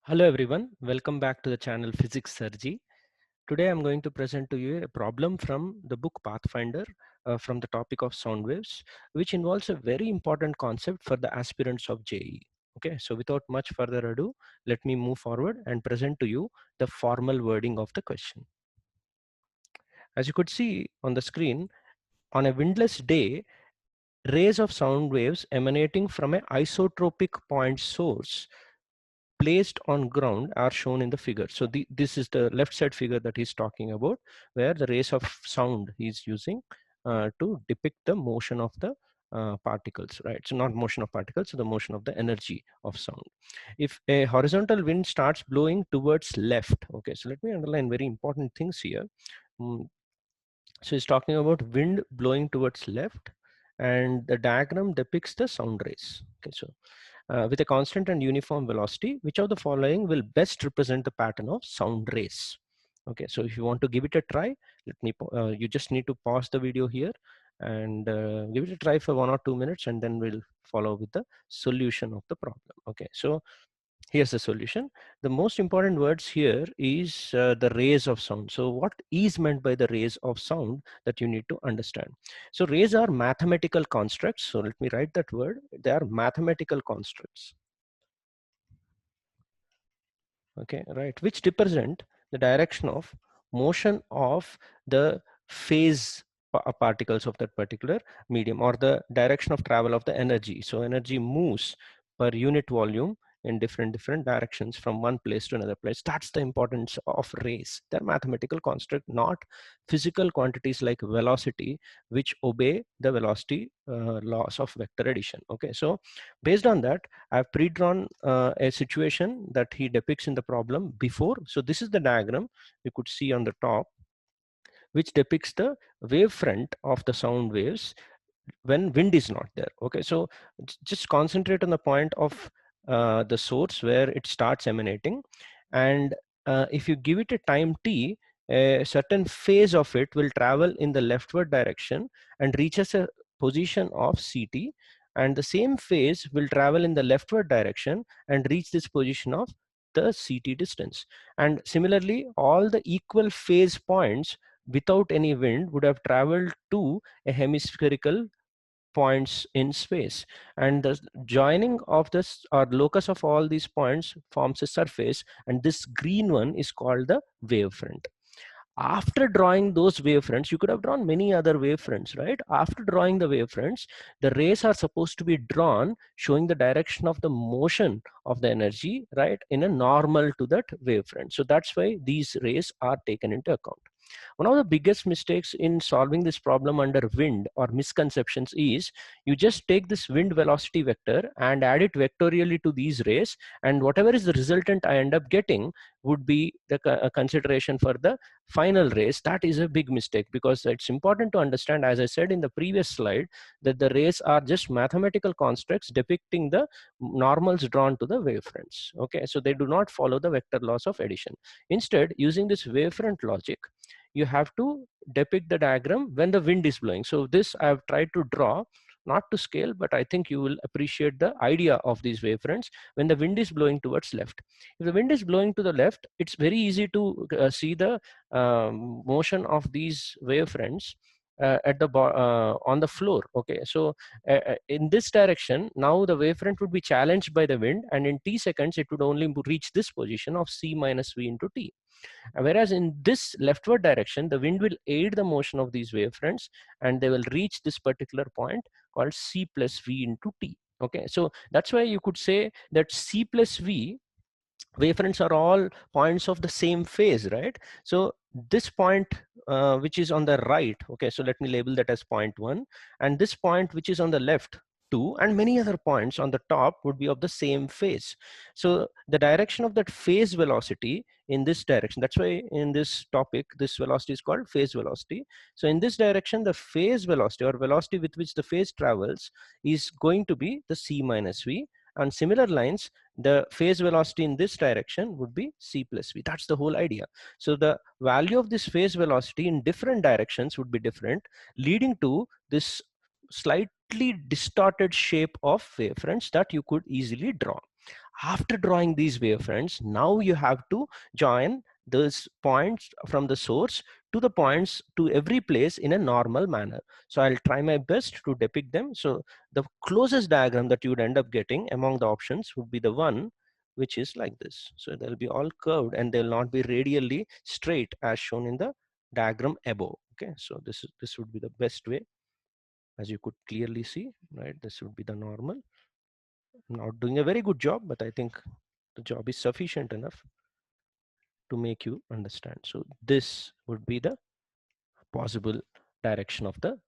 Hello everyone, welcome back to the channel PHYSICSSIRJEE. Today I'm going to present to you a problem from the book Pathfinder from the topic of sound waves, which involves a very important concept for the aspirants of JEE. Okay, so without much further ado, let me move forward and present to you the formal wording of the question. As you could see on the screen, on a windless day, rays of sound waves emanating from an isotropic point source placed on ground are shown in the figure. So this is the left side figure that he's talking about, where the rays of sound he's using to depict the motion of the particles, right? So not motion of particles, so the motion of the energy of sound. If a horizontal wind starts blowing towards left, okay, so let me underline very important things here. Mm, so he's talking about wind blowing towards left, and the diagram depicts the sound rays. Okay, so with a constant and uniform velocity, which of the following will best represent the pattern of sound rays? Okay, so if you want to give it a try, you just need to pause the video here and give it a try for 1 or 2 minutes, and then we'll follow with the solution of the problem. Okay, so here's the solution. The most important words here is the rays of sound. So what is meant by the rays of sound that you need to understand? So rays are mathematical constructs. So let me write that word. They are mathematical constructs. Okay, right, which represent the direction of motion of the phase particles of that particular medium, or the direction of travel of the energy. So energy moves per unit volume in different directions from one place to another place. That's the importance of rays. They're mathematical construct, not physical quantities like velocity, which obey the velocity laws of vector addition. Okay, so based on that, I've pre-drawn a situation that he depicts in the problem before. So this is the diagram you could see on the top, which depicts the wavefront of the sound waves when wind is not there. Okay, so just concentrate on the point of the source where it starts emanating, and if you give it a time t, a certain phase of it will travel in the leftward direction and reaches a position of ct, and the same phase will travel in the leftward direction and reach this position of the ct distance. And similarly, all the equal phase points without any wind would have traveled to a hemispherical points in space, and the joining of this or locus of all these points forms a surface, and this green one is called the wavefront. After drawing those wavefronts, you could have drawn many other wavefronts, right? After drawing the wavefronts, the rays are supposed to be drawn showing the direction of the motion of the energy, right, in a normal to that wavefront. So that's why these rays are taken into account. One of the biggest mistakes in solving this problem under wind, or misconceptions, is you just take this wind velocity vector and add it vectorially to these rays, and whatever is the resultant I end up getting would be the consideration for the final rays. That is a big mistake, because it's important to understand, as I said in the previous slide, that the rays are just mathematical constructs depicting the normals drawn to the wavefronts. Okay, so they do not follow the vector laws of addition. Instead, using this wavefront logic, you have to depict the diagram when the wind is blowing. So this I have tried to draw, not to scale, but I think you will appreciate the idea of these wavefronts when the wind is blowing towards left. If the wind is blowing to the left, it's very easy to see the motion of these wavefronts at the on the floor. Okay, so in this direction, now the wavefront would be challenged by the wind, and in t seconds it would only reach this position of c minus v into t. Whereas in this leftward direction, the wind will aid the motion of these wavefronts, and they will reach this particular point called c plus v into t. Okay, so that's why you could say that c plus v wavefronts are all points of the same phase, right? So this point which is on the right, okay, so let me label that as point 1, and this point which is on the left, 2, and many other points on the top would be of the same phase. So the direction of that phase velocity in this direction, that's why in this topic this velocity is called phase velocity. So in this direction, the phase velocity, or velocity with which the phase travels, is going to be the c minus v, and similar lines, the phase velocity in this direction would be c plus v. That's the whole idea. So the value of this phase velocity in different directions would be different, leading to this slightly distorted shape of wavefronts that you could easily draw. After drawing these wavefronts, now you have to join those points from the source to the points to every place in a normal manner. So I'll try my best to depict them. So the closest diagram that you would end up getting among the options would be the one which is like this. So they'll be all curved and they'll not be radially straight as shown in the diagram above. Okay, so this would be the best way, as you could clearly see, right? This would be the normal. I'm not doing a very good job, but I think the job is sufficient enough to make you understand. So this would be the possible direction of the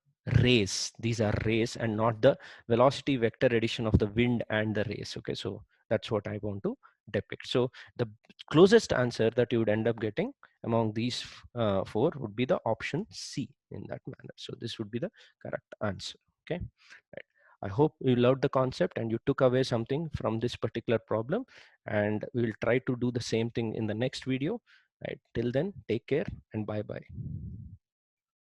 rays. These are rays and not the velocity vector addition of the wind and the rays. Okay, so that's what I want to depict. So the closest answer that you would end up getting among these four would be the option C in that manner. So this would be the correct answer. Okay, right. I hope you loved the concept and you took away something from this particular problem, and we will try to do the same thing in the next video. Right, till then, take care and bye bye.